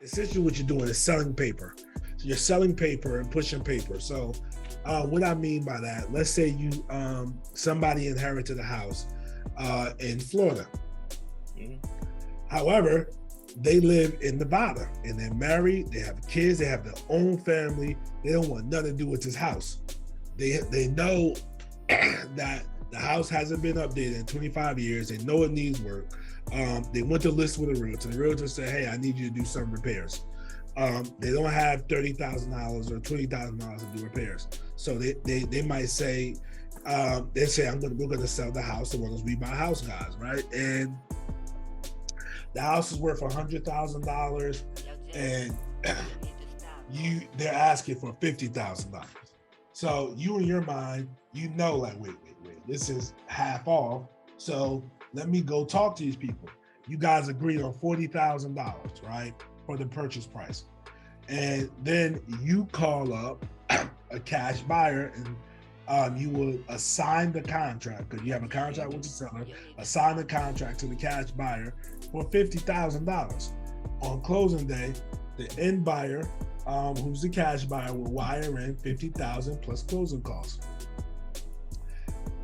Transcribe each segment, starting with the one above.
essentially what you're doing is selling paper. So you're selling paper and pushing paper. So what I mean by that, let's say you somebody inherited a house in Florida. Mm-hmm. However, they live in Nevada and they're married, they have kids, they have their own family. They don't want nothing to do with this house. They know that the house hasn't been updated in 25 years. They know it needs work. They went to list with a realtor. The realtor said, hey, I need you to do some repairs. They don't have $30,000 or $20,000 to do repairs. So they might say, they say, we're gonna sell the house to one of those We Buy House guys, right? And the house is worth $100,000 and they're asking for $50,000. So you in your mind, you know, like, wait, this is half off. So let me go talk to these people. You guys agreed on $40,000, right? For the purchase price. And then you call up a cash buyer and you will assign the contract, because you have a contract with the seller, assign the contract to the cash buyer for $50,000. On closing day, the end buyer, who's the cash buyer, will wire in $50,000 plus closing costs.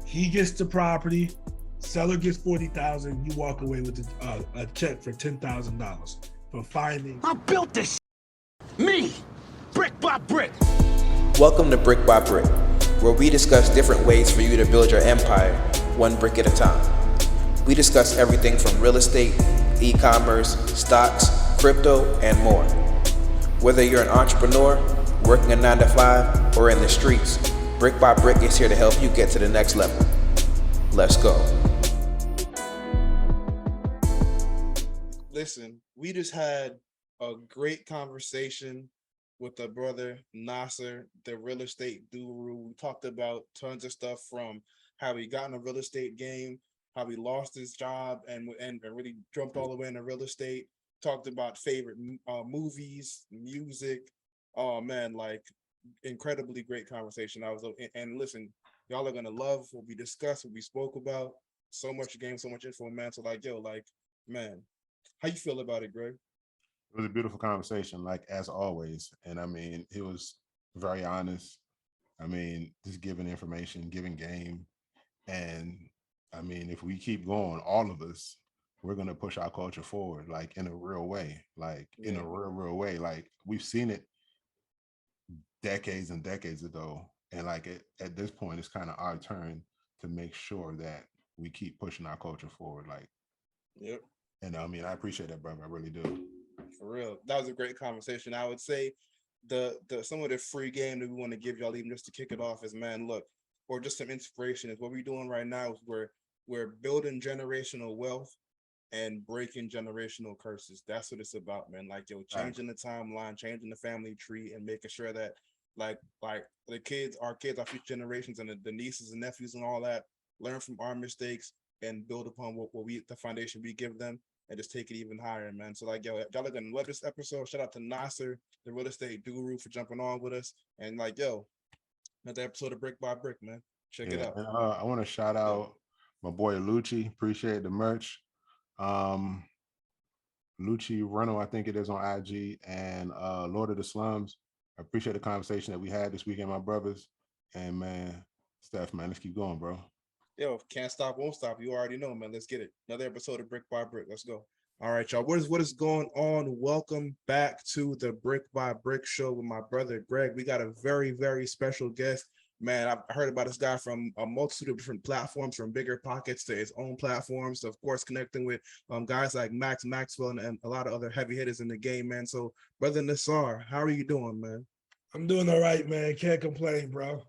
He gets the property, seller gets $40,000, you walk away with a check for $10,000 for finding. I built this me, brick by brick. Welcome to Brick by Brick, where we discuss different ways for you to build your empire, one brick at a time. We discuss everything from real estate, e-commerce, stocks, crypto, and more. Whether you're an entrepreneur, working a 9-to-5, or in the streets, Brick by Brick is here to help you get to the next level. Let's go. Listen, we just had a great conversation with the brother Nasar, the real estate guru. We talked about tons of stuff, from how he got in the real estate game, how he lost his job and really jumped all the way into real estate. Talked about favorite movies, music. Oh man, like incredibly great conversation. And listen, y'all are gonna love what we discussed, what we spoke about. So much game, so much info, man. So man, how you feel about it, Greg? It was a beautiful conversation, like as always. And I mean, it was very honest. I mean, just giving information, giving game. And I mean, if we keep going, all of us, we're going to push our culture forward, like in a real way, in a real way. Like we've seen it decades and decades ago. And like at this point, it's kind of our turn to make sure that we keep pushing our culture forward. Like, yep. And I mean, I appreciate that, brother. I really do. For real. That was a great conversation. I would say the some of the free game that we want to give y'all, even just to kick it off, is, man, look, or just some inspiration, is what we're doing right now is we're building generational wealth and breaking generational curses. That's what it's about, man. Like, changing the timeline, changing the family tree, and making sure that like the kids, our future generations, and the nieces and nephews and all that, learn from our mistakes and build upon the foundation we give them, and just take it even higher, man. So y'all are gonna love this episode. Shout out to Nasar, the real estate guru, for jumping on with us. And another episode of Brick by Brick, man. Check it out. And, I want to shout out my boy Lucci. Appreciate the merch. Lucci Runnel, I think it is, on IG, and Lord of the Slums. I appreciate the conversation that we had this weekend, my brothers. And man, Steph, man, let's keep going, bro. Can't stop, won't stop. You already know, man. Let's get it. Another episode of Brick by Brick. Let's go. All right, y'all. What is going on? Welcome back to the Brick by Brick show with my brother Greg. We got a very, very special guest. Man, I've heard about this guy from a multitude of different platforms, from Bigger Pockets to his own platforms. Of course, connecting with guys like Maxwell and a lot of other heavy hitters in the game, man. So, brother Nasar, how are you doing, man? I'm doing all right, man. Can't complain, bro.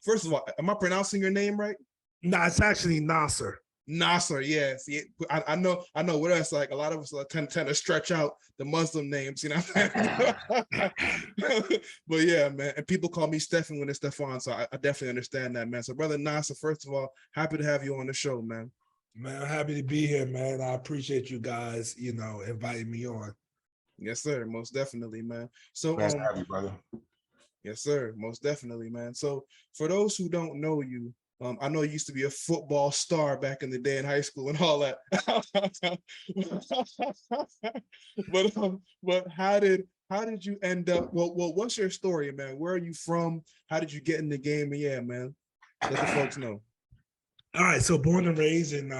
First of all, am I pronouncing your name right? No, it's actually Nasar. Nasar, yeah. See, I know. With us, like, a lot of us tend to stretch out the Muslim names, you know. But yeah, man. And people call me Stefan when it's Stefan, so I definitely understand that, man. So, brother Nasar, first of all, happy to have you on the show, man. Man, I'm happy to be here, man. I appreciate you guys, inviting me on. Yes, sir. Most definitely, man. So, glad to have you, brother. Yes, sir. Most definitely, man. So, for those who don't know you, I know you used to be a football star back in the day in high school and all that. But how did you end up? Well, what's your story, man? Where are you from? How did you get in the game? And yeah, man, let the folks know. All right, so born and raised in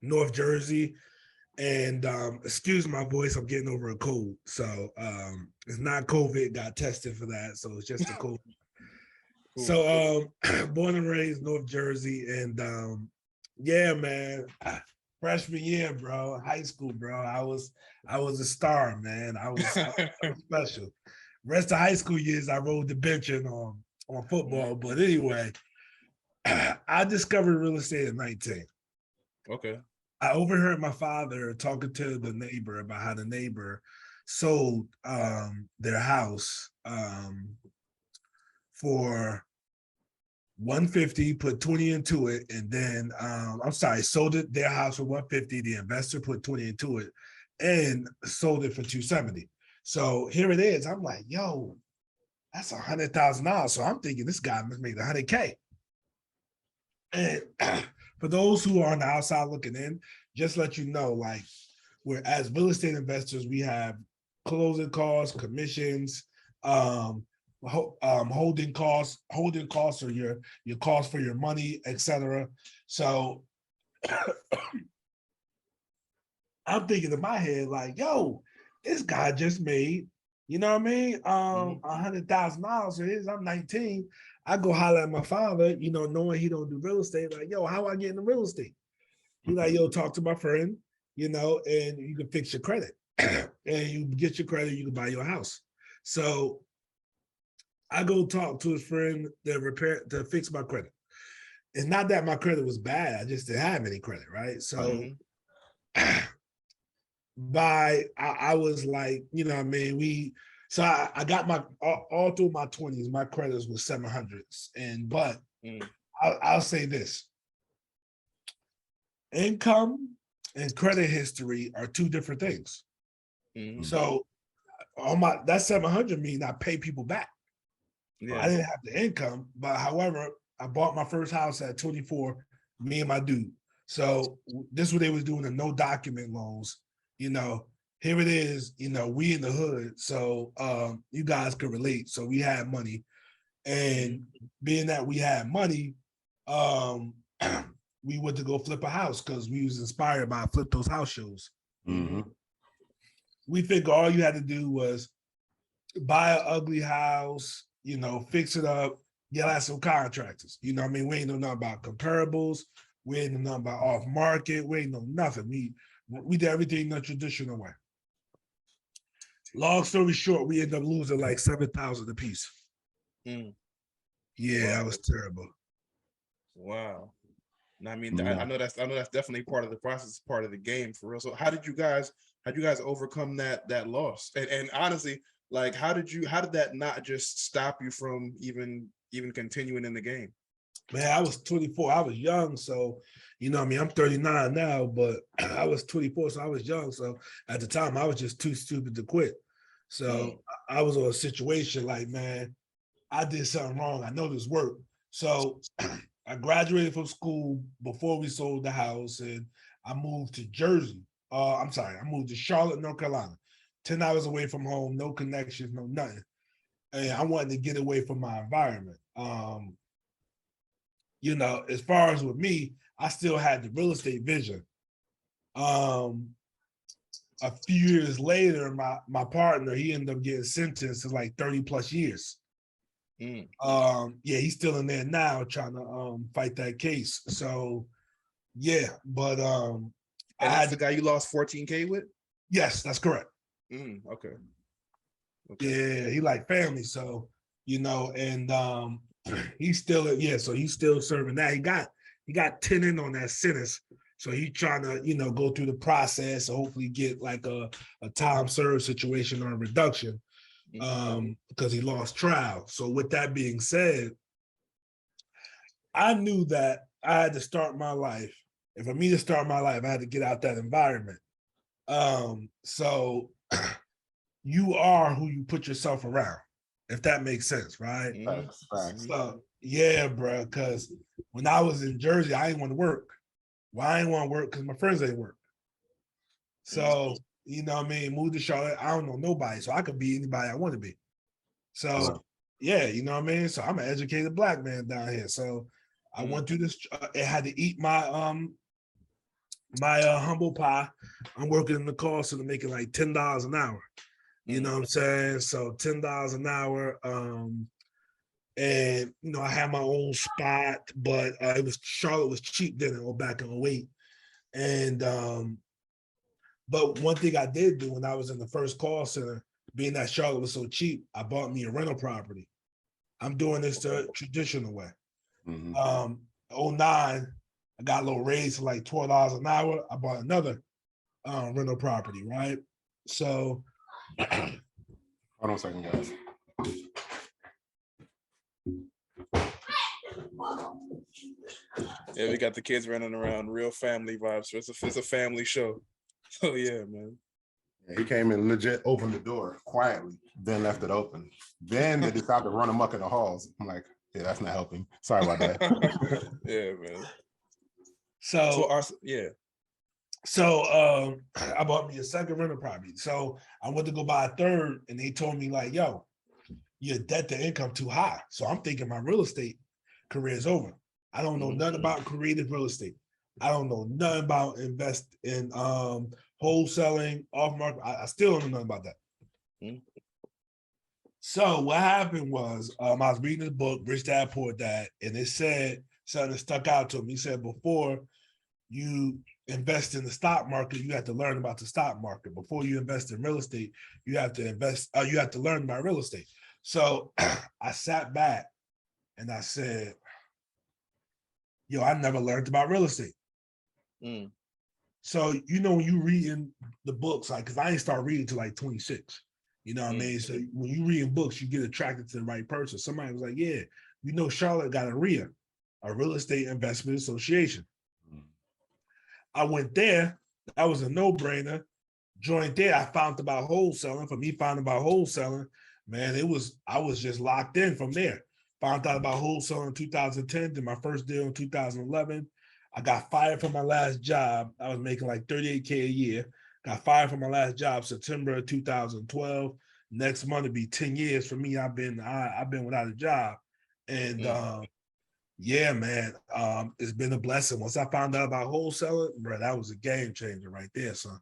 North Jersey, and excuse my voice, I'm getting over a cold, so it's not COVID. Got tested for that, so it's just a cold. Cool. So born and raised North Jersey, and yeah, man, freshman year, bro, high school, bro, I was a star, man. I was special. Rest of high school years, I rode the bench on football, but anyway. I discovered real estate at 19. Okay. I overheard my father talking to the neighbor about how the neighbor sold their house for 150, put 20 into it, and then sold it their house for 150. The investor put 20 into it and sold it for 270. So here it is. I'm like, yo, that's $100,000. So I'm thinking this guy must make $100K. And for those who are on the outside looking in, just let you know, like, we're as real estate investors, we have closing costs, commissions, holding costs or your cost for your money, etc. So I'm thinking in my head, like, yo, this guy just made, you know what I mean? $100,000. So here's, I'm 19. I go holler at my father, you know, knowing he don't do real estate, like, yo, how I get into real estate? He like, yo, talk to my friend, you know, and you can fix your credit. And you get your credit, you can buy your house. So I go talk to his friend to fix my credit. It's not that my credit was bad, I just didn't have any credit, right? So I was like, you know what I mean? I got my, all through my 20s, my credits was 700s. But I'll say this. Income and credit history are two different things. So that 700 mean I pay people back. Yeah. I didn't have the income, but however, I bought my first house at 24, me and my dude. So this is what they was doing, the no document loans. You know, here it is, you know, we in the hood. So you guys could relate. So we had money. And being that we had money, we went to go flip a house because we was inspired by Flip Those House shows. We figured all you had to do was buy an ugly house, you know, fix it up, get out some contractors. You know what I mean? We ain't know nothing about comparables. We ain't know nothing about off market. We ain't know nothing. We did everything the traditional way. Long story short, we ended up losing like 7,000 a piece. Yeah, that was terrible. Wow. I mean, I know that's definitely part of the process, part of the game for real. So how did you guys overcome that loss? And honestly, like, how did that not just stop you from even continuing in the game? Man, I was 24. I was young, so you know what I mean. I'm 39 now, but I was 24, so I was young. So at the time, I was just too stupid to quit. So I was on a situation like, man, I did something wrong. I know this worked. So I graduated from school before we sold the house, and I moved to Jersey. I moved to Charlotte, North Carolina, 10 hours away from home, no connections, no nothing. And I wanted to get away from my environment. You know, as far as with me, I still had the real estate vision. A few years later, my partner, he ended up getting sentenced to like 30 plus years. Yeah, he's still in there now trying to fight that case. So yeah, but and that's the guy you lost 14K with? Yes, that's correct. Okay. Yeah, he like family, so you know, and he's still so he's still serving that. He got 10 in on that sentence. So he's trying to, you know, go through the process and hopefully get like a time served situation or a reduction. Because he lost trial. So with that being said, I knew that I had to start my life. And for me to start my life, I had to get out that environment. So you are who you put yourself around. if that makes sense, right? Facts, facts. So yeah, bro. Because when I was in Jersey, I didn't want to work. Why I didn't want to work? Because my friends ain't work. So you know what I mean. Moved to Charlotte. I don't know nobody, so I could be anybody I want to be. So yeah, you know what I mean. So I'm an educated black man down here. So I went through this. It had to eat my humble pie. I'm working in the call center making like $10 an hour. You know what I'm saying? So $10 an hour. And you know, I had my own spot, but it was Charlotte was cheap then, or back in 08. And but one thing I did do when I was in the first call center, being that Charlotte was so cheap, I bought me a rental property. I'm doing this the traditional way. 09, I got a little raise to like $12 an hour. I bought another rental property, right? So hold on a second, guys. Yeah, we got the kids running around, real family vibes. So it's a family show. So yeah, man. Yeah, he came and legit opened the door quietly, then left it open. Then they decided to run amok in the halls. I'm like, yeah, that's not helping. Sorry about that. Yeah, man. So yeah. So I bought me a second rental property. So I went to go buy a third, and they told me like, "Yo, your debt to income too high." So I'm thinking my real estate career is over. I don't know nothing about creative real estate. I don't know nothing about invest in wholesaling, off market. I still don't know nothing about that. So what happened was I was reading this book, Rich Dad Poor Dad, and it said something that stuck out to me. He said before you invest in the stock market, you have to learn about the stock market. Before you invest in real estate, you have to learn about real estate. So I sat back and I said, yo, I never learned about real estate. So, you know, when you reading the books, like, cause I didn't start reading till like 26, you know what I mean? So when you reading books, you get attracted to the right person. Somebody was like, yeah, you know, Charlotte got a RIA, a Real Estate Investment Association. I went there. That was a no-brainer. Joined there. I found about wholesaling. For me, finding about wholesaling, man, I was just locked in from there. Found out about wholesaling in 2010. Did my first deal in 2011. I got fired from my last job. I was making like $38K a year. Got fired from my last job September of 2012. Next month it'll be 10 years for me. I've been without a job, and yeah, man, it's been a blessing. Once I found out about wholesaling, bro, that was a game changer right there, son.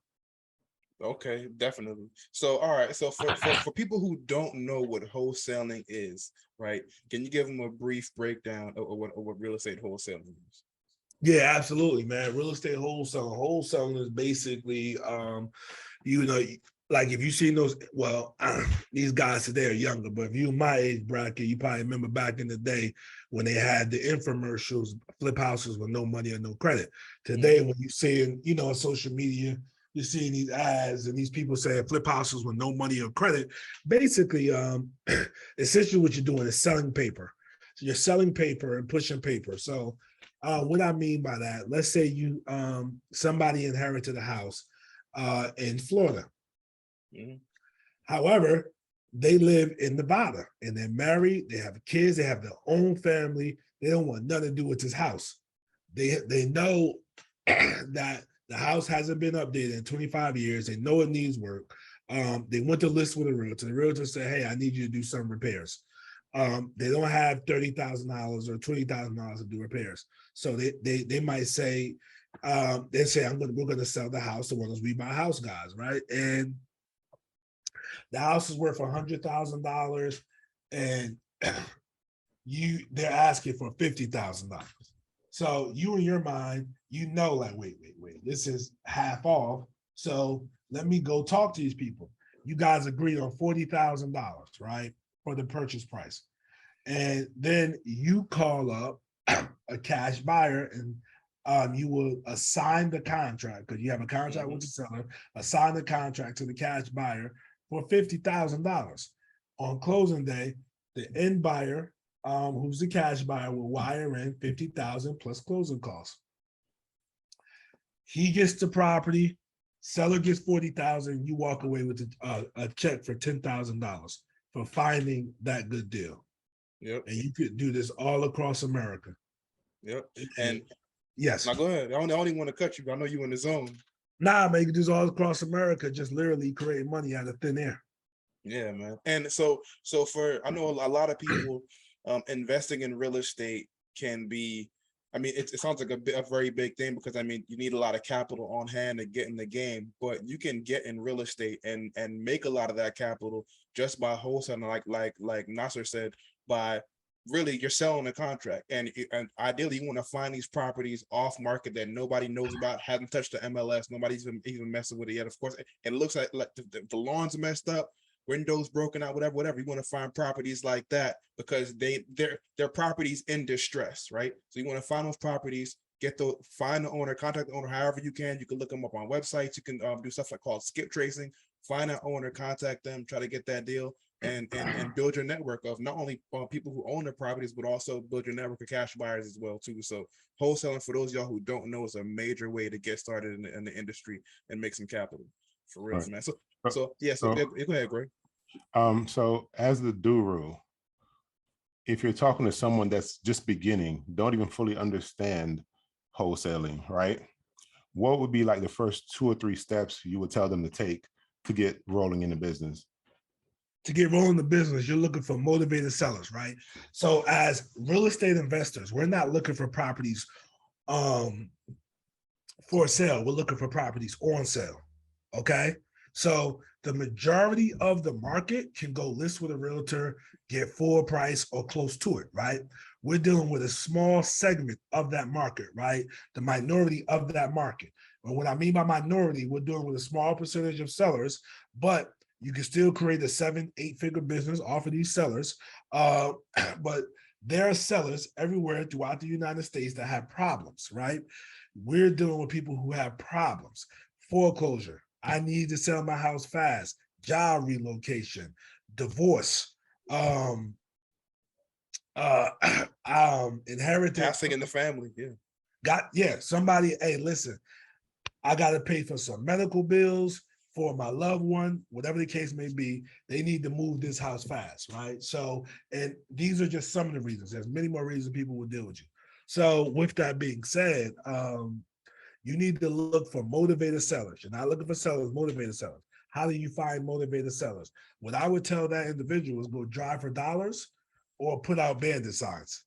Okay, definitely. So, all right. So for people who don't know what wholesaling is, right? Can you give them a brief breakdown of what real estate wholesaling is? Yeah, absolutely, man. Real estate wholesaling. Wholesaling is basically, you know, like if you seen those, well, these guys today are younger, but if you my age bracket, you probably remember back in the day when they had the infomercials, flip houses with no money or no credit. Today, when you see, you know, on social media, you're seeing these ads and these people saying flip houses with no money or credit. Basically, essentially what you're doing is selling paper. So you're selling paper and pushing paper. So what I mean by that, let's say you somebody inherited a house in Florida. However, they live in Nevada and they're married, they have kids, they have their own family. They don't want nothing to do with this house. They know that the house hasn't been updated in 25 years. They know it needs work. They went to list with a realtor. The realtor said, hey, I need you to do some repairs. They don't have $30,000 or $20,000 to do repairs. So they might say, they say, we're gonna sell the house to one of those We Buy House guys, right? And the house is worth $100,000, and they're asking for $50,000. So you in your mind, you know, like, wait, this is half off. So let me go talk to these people. You guys agreed on $40,000, right, for the purchase price. And then you call up a cash buyer and you will assign the contract, because you have a contract with the seller, assign the contract to the cash buyer for $50,000. On closing day, the end buyer, who's the cash buyer, will wire in $50,000 plus closing costs. He gets the property, seller gets $40,000, you walk away with a check for $10,000. for finding that good deal. Yep. And you could do this all across America. Yep. And yes. now go ahead. I only want to cut you, but I know you in the zone. Nah, man, you can do this all across America, just literally creating money out of thin air. Yeah, man. And so for, I know a lot of people investing in real estate can be, I mean, it sounds like a very big thing, because I mean, you need a lot of capital on hand to get in the game, but you can get in real estate and make a lot of that capital just by wholesaling, like Nasser said, by really you're selling a contract, and ideally you want to find these properties off market that nobody knows about, hasn't touched the MLS, nobody's even messing with it yet. Of course, it looks like the lawn's messed up, windows broken out, whatever. You want to find properties like that because they're properties in distress, right? So you want to find those properties, find the owner, contact the owner however you can. You can look them up on websites. You can do stuff like called skip tracing. Find that owner, contact them, try to get that deal, and build your network of not only people who own the properties, but also build your network of cash buyers as well too. So wholesaling, for those of y'all who don't know, is a major way to get started in the industry and make some capital, for real, right, man. So go ahead, Greg. So as the Doru, if you're talking to someone that's just beginning, don't even fully understand wholesaling, right? What would be like the first 2 or 3 steps you would tell them to take to get rolling in the business? To get rolling the business, you're looking for motivated sellers, right? So as real estate investors, we're not looking for properties for sale. We're looking for properties on sale, okay? So the majority of the market can go list with a realtor, get full price or close to it, right? We're dealing with a small segment of that market, right? The minority of that market. And what I mean by minority, we're dealing with a small percentage of sellers, but you can still create a 7-8 figure business off of these sellers. But there are sellers everywhere throughout the United States that have problems, right? We're dealing with people who have problems. Foreclosure. I need to sell my house fast. Job relocation. Divorce. Inheritance. Passing in the family. Somebody, hey, listen, I got to pay for some medical bills for my loved one, whatever the case may be. They need to move this house fast, right? So, and these are just some of the reasons. There's many more reasons people will deal with you. So with that being said, you need to look for motivated sellers. You're not looking for sellers, motivated sellers. How do you find motivated sellers? What I would tell that individual is go drive for dollars or put out bandit signs.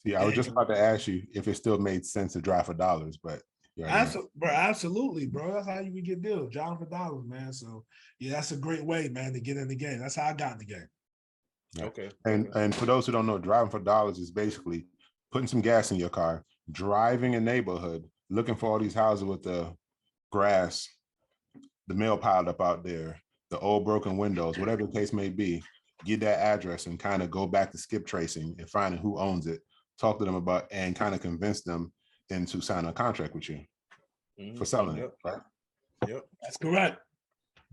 See, I was just about to ask you if it still made sense to drive for dollars, but absolutely, bro. That's how you can get deals, driving for dollars, man. So yeah, that's a great way, man, to get in the game. That's how I got in the game. Yeah. Okay. And for those who don't know, driving for dollars is basically putting some gas in your car, driving a neighborhood, looking for all these houses with the grass, the mail piled up out there, the old broken windows, whatever the case may be. Get that address and kind of go back to skip tracing and finding who owns it, talk to them about, and kind of convince them into signing a contract with you for selling it, right? Yep. That's correct.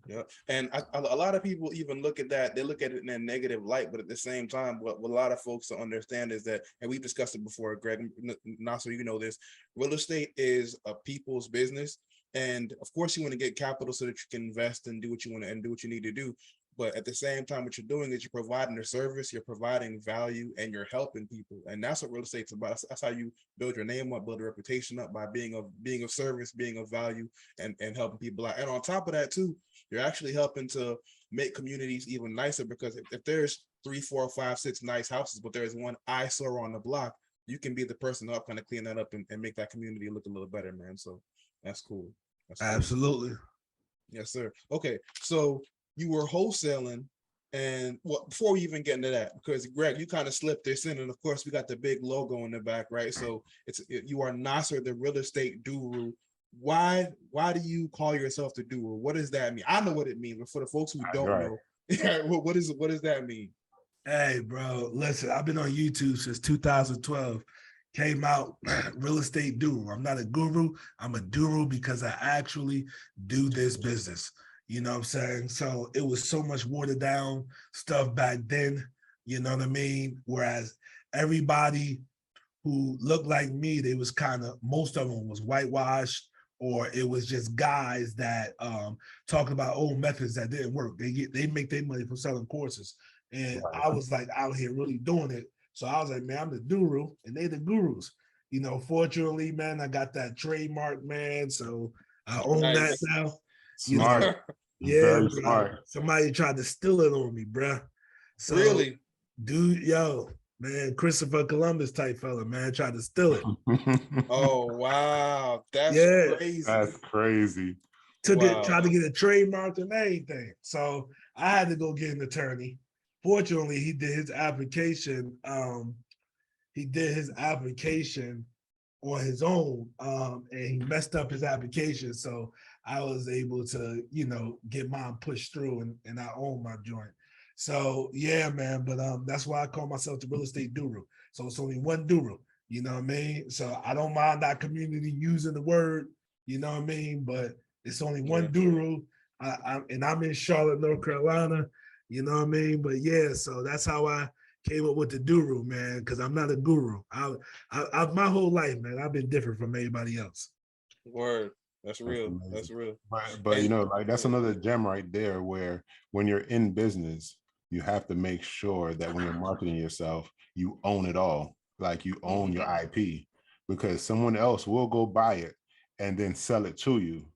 Yep. And a lot of people even look at that, they look at it in a negative light, but at the same time, what a lot of folks don't understand is that, and we've discussed it before, Greg, Nasser, you know this, real estate is a people's business. And of course you want to get capital so that you can invest and do what you want to and do what you need to do. But at the same time, what you're doing is you're providing a service, you're providing value, and you're helping people. And that's what real estate's about. That's how you build your name up, build a reputation up, by being of service, being of value, and helping people out. And on top of that too, you're actually helping to make communities even nicer, because if there's 3, 4, 5, 6 nice houses, but there's one eyesore on the block, you can be the person up, kind of clean that up and make that community look a little better, man. So that's cool. Absolutely. Yes, sir. Okay, so you were wholesaling, and before we even get into that, because Greg, you kind of slipped this in, and of course we got the big logo in the back, right? So you are Nasser, the real estate guru. Why do you call yourself the Doru? What does that mean? I know what it means, but for the folks who don't know, what does that mean? Hey, bro, listen, I've been on YouTube since 2012. Came out real estate Doru. I'm not a guru. I'm a Doru because I actually do this business. You know what I'm saying? So it was so much watered down stuff back then. You know what I mean? Whereas everybody who looked like me, they was kind of, most of them was whitewashed, or it was just guys that talking about old methods that didn't work. They make their money from selling courses. And I was like out here really doing it. So I was like, man, I'm the Doru and they the gurus. Fortunately, man, I got that trademark, man. So I own that now. Smart. Yeah, Very bro. smart. Somebody tried to steal it on me, bro. So, Really? dude, man, Christopher Columbus type fella, man, tried to steal it. Oh wow, that's crazy. That's crazy. Tried to get it trademarked and everything. So I had to go get an attorney. Fortunately, he did his application. He did his application on his own, and he messed up his application. So I was able to, get mine pushed through, and I own my joint. So yeah, man. But that's why I call myself the real estate Doru. So it's only one Doru. You know what I mean? So I don't mind that community using the word. You know what I mean? But it's only one Doru. And I'm in Charlotte, North Carolina. You know what I mean? But yeah, so that's how I came up with the Doru, man, because I'm not a guru. I my whole life, man, I've been different from everybody else. Word. That's real. That's real. But that's another gem right there where when you're in business, you have to make sure that when you're marketing yourself, you own it all. Like you own your IP, because someone else will go buy it and then sell it to you.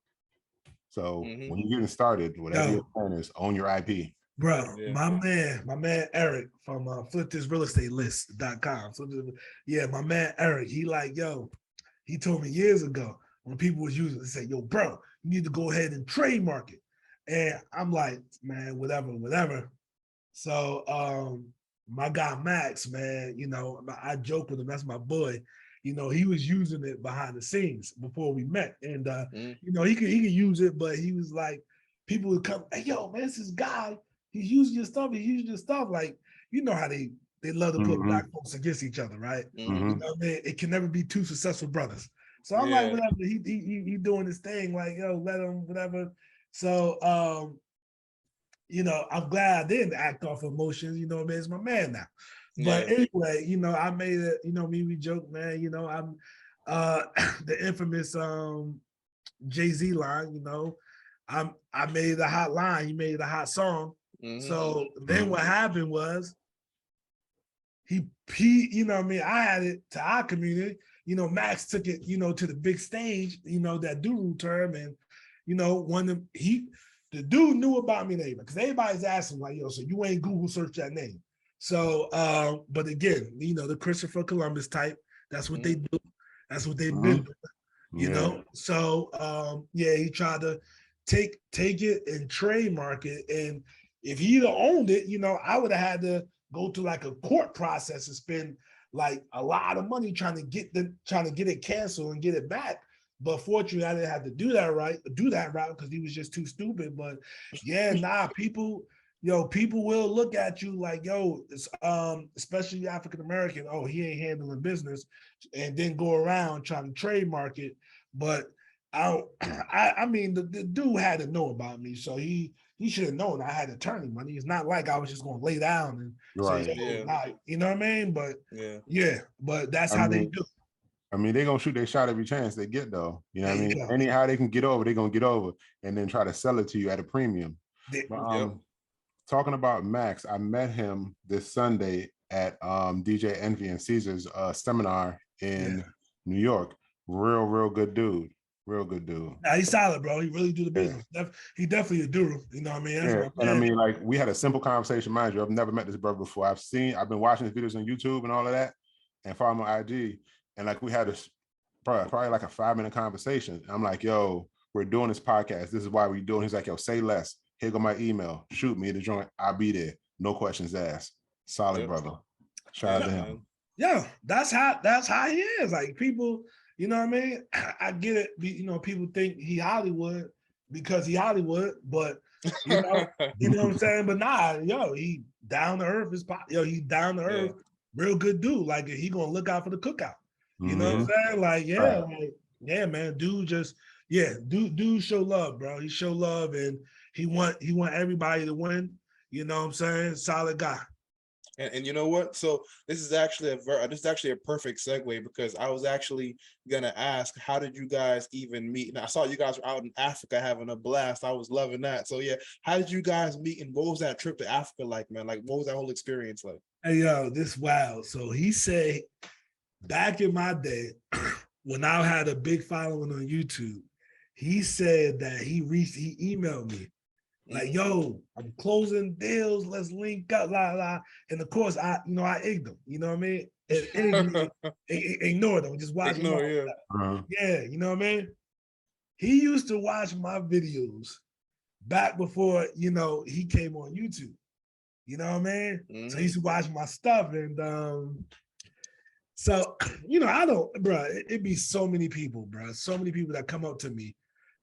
So when you're getting started, whatever your plan is, own your IP. Bro, my man Eric from flipthisrealestatelyst.com. So yeah, my man Eric, he told me years ago when people was using it, say, yo, bro, you need to go ahead and trademark it. And I'm like, man, whatever. So my guy Max, man, I joke with him, that's my boy. He was using it behind the scenes before we met. And he could use it, but he was like, people would come, hey, yo, man, this is guy. He's using your stuff. Like, how they love to put black folks against each other, right? You know what I mean? It can never be two successful brothers. So I'm like, whatever. He doing his thing, like, yo, let him, whatever. So I'm glad I didn't act off emotions. You know what I mean? It's my man now. But anyway, I made it. We joke, man. I'm the infamous Jay-Z line. I made a hot line. He made a hot song. So then what happened was he I had it to our community. Max took it, to the big stage, that Doru term. And, the dude knew about me name, because everybody's asking, like, yo, so you ain't Google search that name. So, but again, the Christopher Columbus type, that's what they do. That's what they've been doing, So, he tried to take it and trademark it. And if he'd have owned it, I would have had to go through like a court process and spend like a lot of money trying to get it canceled and get it back. But fortunately, I didn't have to do that route because he was just too stupid. But people will look at you like, yo, it's, especially African American, oh, he ain't handling business, and then go around trying to trademark it. But I mean, the dude had to know about me, so he should have known I had attorney money. It's not like I was just going to lay down and say, you know what I mean? But but that's how they do. I mean, they're gonna shoot their shot every chance they get, though. You know what I mean? Anyhow they can get over, they're gonna get over and then try to sell it to you at a premium. Talking about Max, I met him this Sunday at DJ Envy and Caesar's seminar in New York. Real good dude. Real good dude. Nah, he's solid, bro. He really do the business. He definitely a Doru. You know what I mean? And I mean, like, we had a simple conversation. Mind you, I've never met this brother before. I've been watching his videos on YouTube and all of that, and follow him on IG. And like, we had this probably like a 5-minute conversation. I'm like, yo, we're doing this podcast. This is why we're doing. He's like, yo, say less. Here go my email. Shoot me the joint. I'll be there. No questions asked. Solid brother. Shout out to him. Yeah, that's how he is. Like, people, you know what I mean? I get it. People think he Hollywood because he Hollywood, but you know what I'm saying? But nah, he down to earth. He down to earth. Real good dude. Like, he gonna look out for the cookout. You know what I'm saying? Like, man, dude just, dude show love, bro. He show love, and he want everybody to win. You know what I'm saying? Solid guy. And you know what? So this is actually a perfect segue, because I was actually gonna ask, how did you guys even meet? And I saw you guys were out in Africa having a blast. I was loving that. So yeah, how did you guys meet, and what was that trip to Africa like, man? Like, what was that whole experience like? Hey, yo, this wild. So he said back in my day, when I had a big following on YouTube, he said that he emailed me like, yo, I'm closing deals, let's link up, la la. And of course, I egged him, you know what I mean? And ignored him, just watch him. Yeah. Yeah, you know what I mean? He used to watch my videos back before, he came on YouTube. You know what I mean? So he used to watch my stuff. And so, I don't, bro, it'd be so many people, bro. So many people that come up to me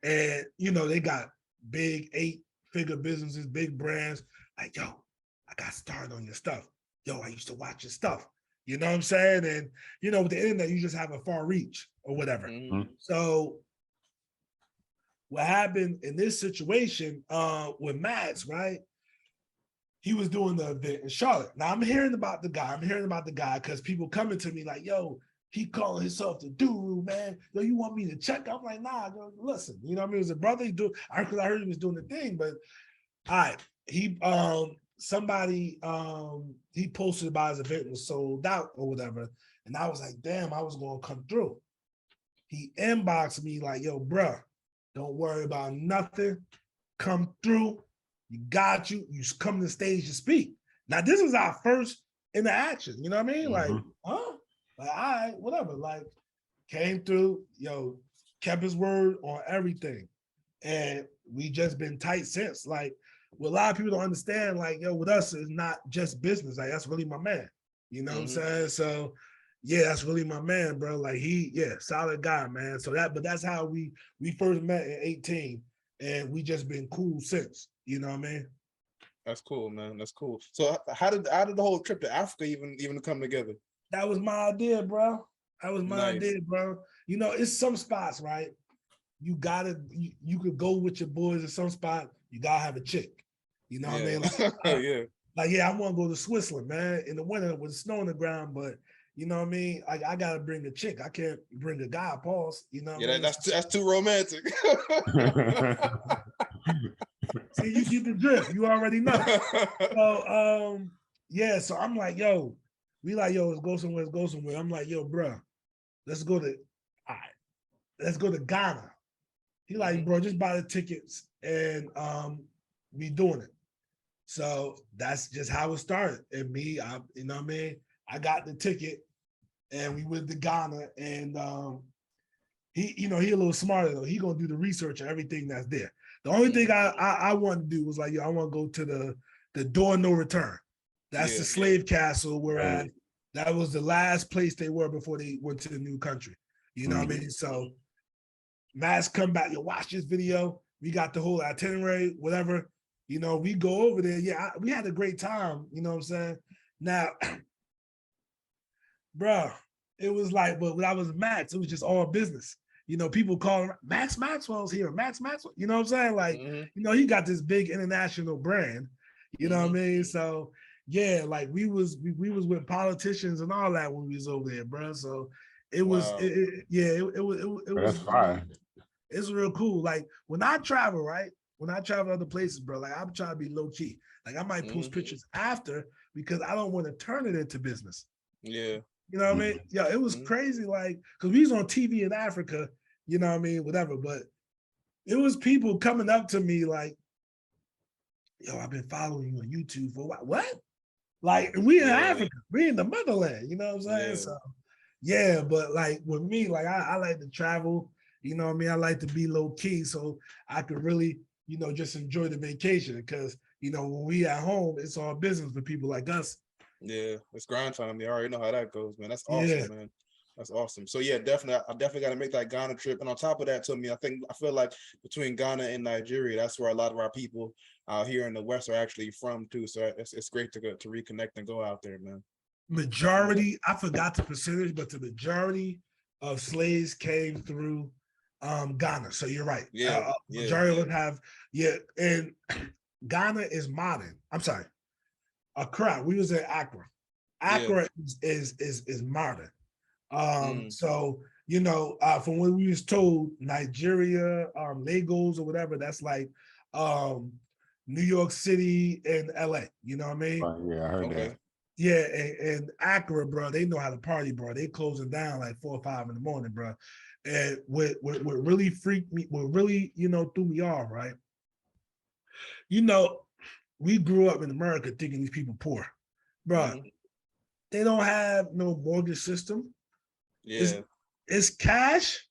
and, they got big 8-figure businesses, big brands. Like, yo, I got started on your stuff. Yo, I used to watch your stuff. You know what I'm saying? And, with the internet, you just have a far reach or whatever. So what happened in this situation with Max, right? He was doing the event in Charlotte. Now I'm hearing about the guy because people coming to me like, yo, he calling himself the Doru, man. Yo, you want me to check? I'm like, nah, yo, listen. You know what I mean? It was a brother. Because I heard he was doing the thing, but all right. He somebody he posted about his event was sold out or whatever. And I was like, damn, I was gonna come through. He inboxed me like, yo, bruh, don't worry about nothing. Come through. You got you come to the stage to speak. Now, this is our first interaction. You know what I mean? Like, huh? Like, all right, whatever. Like, came through, kept his word on everything. And we just been tight since. Like, what a lot of people don't understand, like, with us, it's not just business. Like, that's really my man. You know what I'm saying? So, yeah, that's really my man, bro. Like, solid guy, man. So that's how we first met in 18. And we just been cool since. You know what I mean? That's cool, man. That's cool. So how did the whole trip to Africa even come together? That was my idea, bro. That was my idea, bro. It's some spots, right? You could go with your boys at some spot. You gotta have a chick. You know what I mean? Like, I want to go to Switzerland, man, in the winter with snow on the ground, but you know what I mean? I gotta bring a chick. I can't bring a guy, pause. You know what I mean? That's too romantic. See, you get the drift. You already know. So so I'm like, yo, let's go somewhere. I'm like, yo, bro, let's go to Ghana. He like, bro, just buy the tickets and we doing it. So that's just how it started. And me, you know what I mean? I got the ticket and we went to Ghana, and he a little smarter though. He gonna do the research and everything that's there. The only thing I wanted to do was like, yo, I want to go to the door no return. That's the slave castle, whereas that was the last place they were before they went to the new country. You know what I mean? So Max come back, yo, watch this video. We got the whole itinerary, whatever. We go over there. Yeah, we had a great time. You know what I'm saying? Now, bro, it was like, but when I was Max, it was just all business. People call him Max Maxwell's here. Max Maxwell. You know what I'm saying? Like, he got this big international brand. You know what I mean? So yeah, like we was with politicians and all that when we was over there, bro. So it was, it was. That's fine. It's real cool. Like when I travel, right? When I travel other places, bro, like I'm trying to be low key. Like I might post pictures after because I don't want to turn it into business. Yeah. You know what I mean? Yeah, it was crazy. Like, cause we was on TV in Africa, you know what I mean? Whatever. But it was people coming up to me like, yo, I've been following you on YouTube for a while. What? Like, we in Africa, we in the motherland, you know what I'm saying? Yeah. So but like with me, like I like to travel, you know what I mean? I like to be low key so I could really, just enjoy the vacation. Because, when we at home, it's all business for people like us. Yeah, it's grind time. You already know how that goes, man. That's awesome, man. That's awesome. So yeah, definitely, I definitely got to make that Ghana trip. And on top of that, to me, I feel like between Ghana and Nigeria, that's where a lot of our people out here in the West are actually from too. So it's great to reconnect and go out there, man. Majority, I forgot the percentage, but the majority of slaves came through Ghana. So you're right. Majority would have, and Ghana is modern. I'm sorry. Accra. We was in Accra. Accra is modern. So from what we was told, Nigeria, Lagos or whatever, that's like New York City and LA. You know what I mean? Yeah, I heard that. Yeah, and Accra, bro, they know how to party, bro. They closing down like 4 or 5 in the morning, bro. And what really freaked me, what really threw me off, right? We grew up in America thinking these people poor, bro. They don't have no mortgage system. Yeah, it's cash,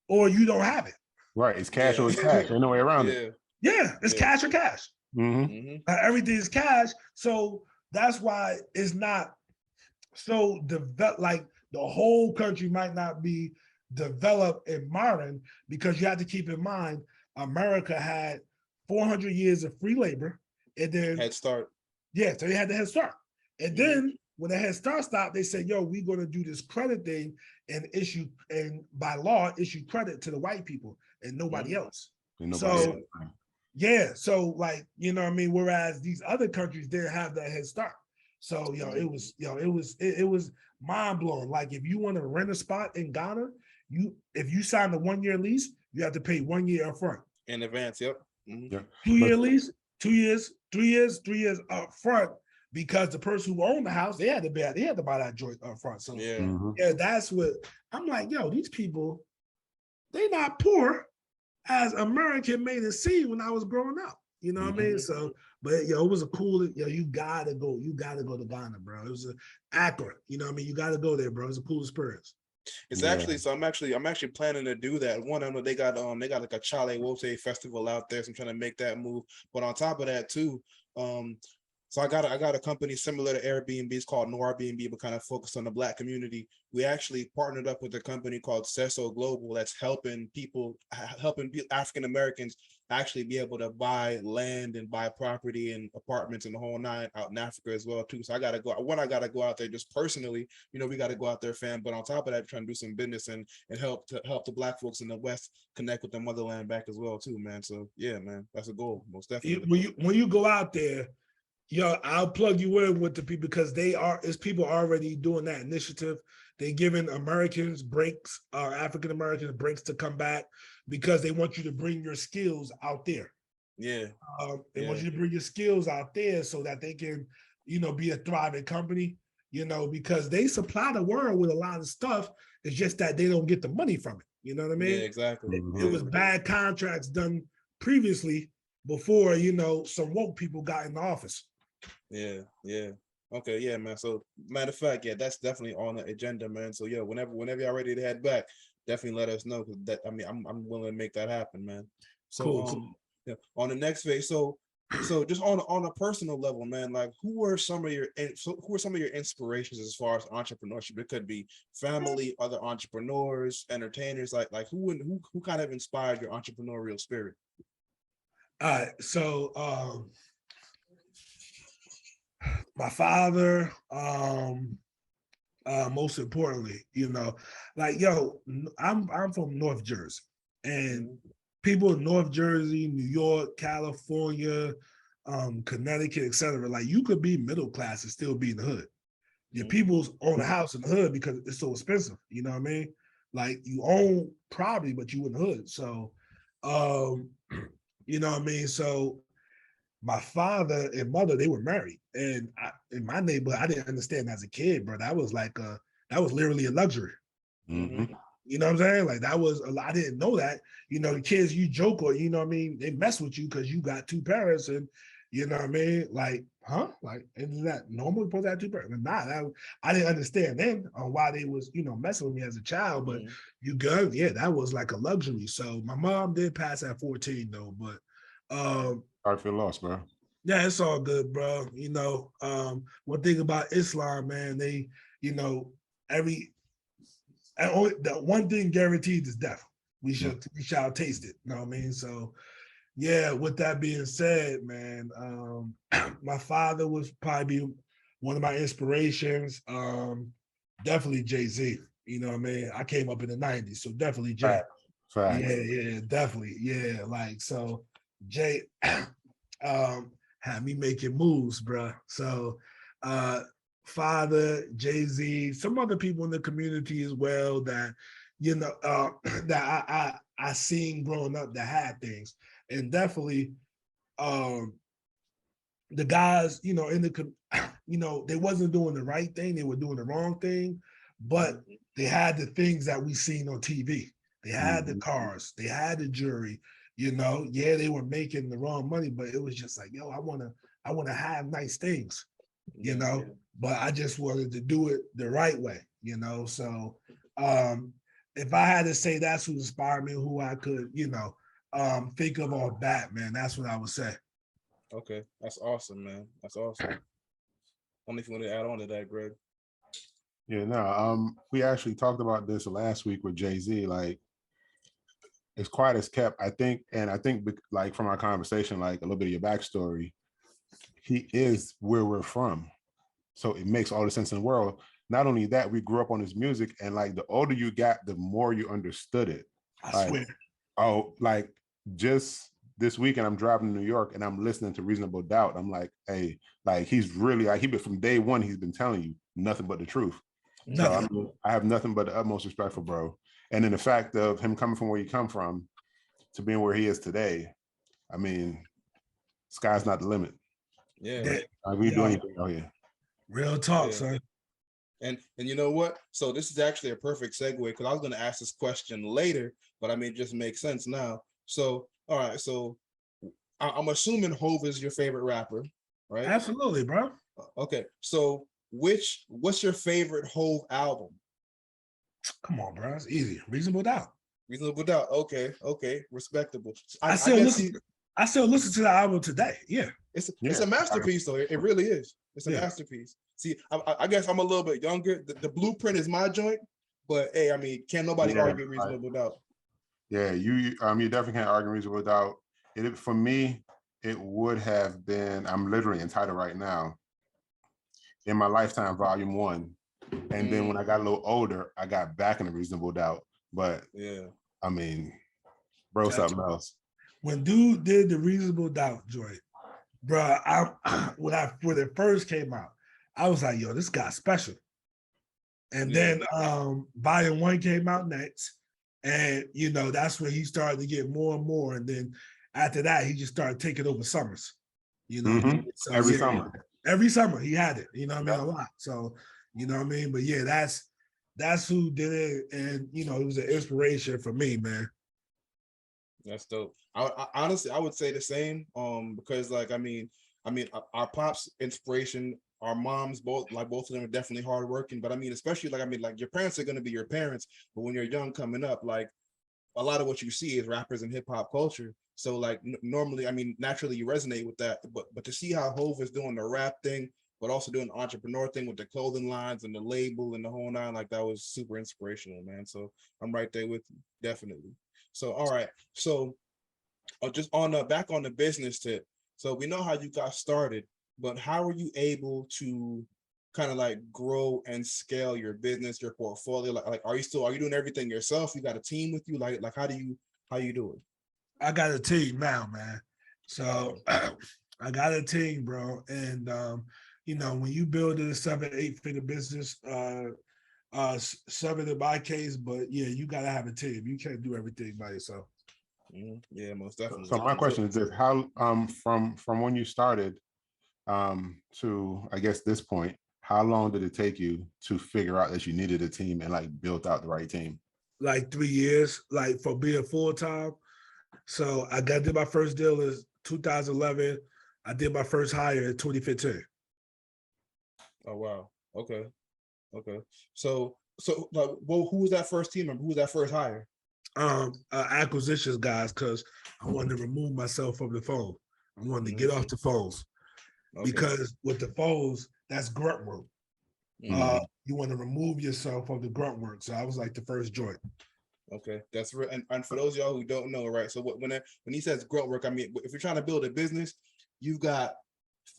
or you don't have it. Right, it's cash or it's cash. There's no way around it. Yeah, it's cash or cash. Everything is cash, so that's why it's not so developed. Like the whole country might not be developed and modern, because you have to keep in mind America had 400 years of free labor, and then head start. Yeah, so they had the head start, and then when the head start stopped, they said, "Yo, we're going to do this credit thing and by law issue credit to the white people and nobody else." So yeah, so like what I mean. Whereas these other countries didn't have that head start, so it was mind blowing. Like if you want to rent a spot in Ghana, if you sign a 1 year lease, you have to pay 1 year up front in advance. Yep. 2 year lease, 2 years, 3 years, 3 years up front, because the person who owned the house, they had to buy that joint up front. So yeah, that's what I'm like. Yo, these people, they not poor as American made it seem when I was growing up. You know what I mean? So, but it was a cool. You gotta go to Ghana, bro. It was an Accra. You know what I mean? You gotta go there, bro. It's a cool experience. It's actually so. I'm actually planning to do that. One, I know they got like a Chale Wote festival out there, so I'm trying to make that move. But on top of that too, so I got a company similar to Airbnb. It's called No Airbnb, but kind of focused on the Black community. We actually partnered up with a company called Cesso Global that's helping African Americans actually be able to buy land and buy property and apartments and the whole nine out in Africa as well too. So I gotta go out there just personally. We got to go out there, fam. But on top of that, trying to do some business and help the Black folks in the West connect with their motherland back as well too, man. So yeah, man, that's a goal, most definitely. When you go out there, I'll plug you in with the people, because people already doing that initiative. They giving Americans breaks, African Americans breaks to come back, because they want you to bring your skills out there. Yeah. They want you to bring your skills out there so that they can, be a thriving company, because they supply the world with a lot of stuff. It's just that they don't get the money from it. You know what I mean? Yeah, exactly. It was bad contracts done previously before, some woke people got in the office. Yeah. Okay, yeah, man. So matter of fact, yeah, that's definitely on the agenda, man. So yeah, whenever y'all ready to head back, definitely let us know, because I'm willing to make that happen, man. So cool. Yeah, on the next phase, so just on a personal level, man, like who are some of your inspirations as far as entrepreneurship? It could be family, other entrepreneurs, entertainers, like who kind of inspired your entrepreneurial spirit? All right, so my father, most importantly, I'm from North Jersey, and people in North Jersey, New York, California, Connecticut, etc. Like, you could be middle class and still be in the hood. Your people's own a house in the hood because it's so expensive. You know what I mean? Like, you own property, but you in the hood. So, you know what I mean? So my father and mother, they were married. And in my neighborhood, I didn't understand as a kid, bro. That was literally a luxury. Mm-hmm. You know what I'm saying? Like, I didn't know that. The kids, you joke, or, you know what I mean? They mess with you because you got two parents, and, you know what I mean? Like, huh? Like, isn't that normal? Supposed to have two parents? I didn't understand then why they was, messing with me as a child, but you good? Yeah, that was like a luxury. So my mom did pass at 14 though, but I feel lost, bro. yeah, it's all good, bro. One thing about Islam, man, they, the one thing guaranteed is death. We shall taste it. You know what I mean? So yeah, with that being said, man, my father was probably one of my inspirations. Definitely Jay-Z. You know what I mean? I came up in the 90s, so definitely Jay. Fact. Yeah, definitely. Yeah, like, so Jay, had me making moves, bro. So Father, Jay-Z, some other people in the community as well that, that I seen growing up that had things. And definitely the guys, in the, they wasn't doing the right thing. They were doing the wrong thing, but they had the things that we seen on TV. They had the cars, they had the jewelry, yeah, they were making the wrong money, but it was just like, yo, I want to have nice things, but I just wanted to do it the right way, So if I had to say that's who inspired me, who I could, think of all bat, man, that's what I would say. Okay, that's awesome, man. That's awesome. Only if you want to add on to that, Greg. Yeah, no, we actually talked about this last week with Jay-Z. Like, as quiet as kept, I think like from our conversation, like a little bit of your backstory, he is where we're from. So it makes all the sense in the world. Not only that, we grew up on his music, and like the older you got, the more you understood it. I swear. Oh, like just this weekend, I'm driving to New York and I'm listening to Reasonable Doubt. I'm like, hey, like he's really like from day one, he's been telling you nothing but the truth. Nothing. So I have nothing but the utmost respect for bro. And then the fact of him coming from where you come from to being where he is today, I mean, sky's not the limit. Yeah. We do anything out here. Real talk, son. And you know what? So this is actually a perfect segue because I was going to ask this question later, but I mean, it just makes sense now. So, all right. So I'm assuming Hove is your favorite rapper, right? Absolutely, bro. Okay. So what's your favorite Hove album? Come on, bro. It's easy. Reasonable Doubt. Reasonable Doubt. Okay. Respectable. I still listen to the album today. Yeah. It's a masterpiece, though. It really is. It's a masterpiece. See, I guess I'm a little bit younger. The Blueprint is my joint, but hey, I mean, can't nobody argue Reasonable Doubt. Yeah, you definitely can't argue Reasonable Doubt. For me, it would have been, I'm literally entitled right now, In My Lifetime, Volume 1. And then when I got a little older, I got back into Reasonable Doubt. But yeah, I mean, bro, something else. When dude did the Reasonable Doubt joint, bro, when it first came out, I was like, yo, this guy's special. And then Volume 1 came out next. And, that's when he started to get more and more. And then after that, he just started taking over summers. So, every summer he had it, a lot. So, what I mean? But yeah, that's who did it. And, it was an inspiration for me, man. That's dope. I honestly, I would say the same. Because like, I mean, our pops' inspiration, our moms, both of them are definitely hardworking. But I mean, especially like your parents are going to be your parents. But when you're young coming up, like a lot of what you see is rappers and hip hop culture. So like normally, I mean, naturally you resonate with that. But to see how Hove is doing the rap thing, but also doing the entrepreneur thing with the clothing lines and the label and the whole nine, like that was super inspirational, man. So I'm right there with you, definitely. So, all right. So just back on the business tip. So we know how you got started, but how were you able to kind of like grow and scale your business, your portfolio? Like are you doing everything yourself? You got a team with you? Like how do you do it? I got a team now, man. So I got a team, bro. And when you build a 7-8 figure business, 7 in my case, but yeah, you gotta have a team. You can't do everything by yourself. Yeah, most definitely. So my question is this: how from when you started to I guess this point, how long did it take you to figure out that you needed a team and like built out the right team? Like 3 years, like for being full time. So I did my first deal in 2011. I did my first hire in 2015. Oh wow. Okay. So like, well, who was that first team member? Who was that first hire? Acquisitions guys, because I wanted to remove myself from the phone. I wanted to get off the phones because with the phones, that's grunt work. You want to remove yourself from the grunt work. So I was like the first joint. Okay, that's real. And for those of y'all who don't know, right? So when he says grunt work, I mean, if you're trying to build a business, you've got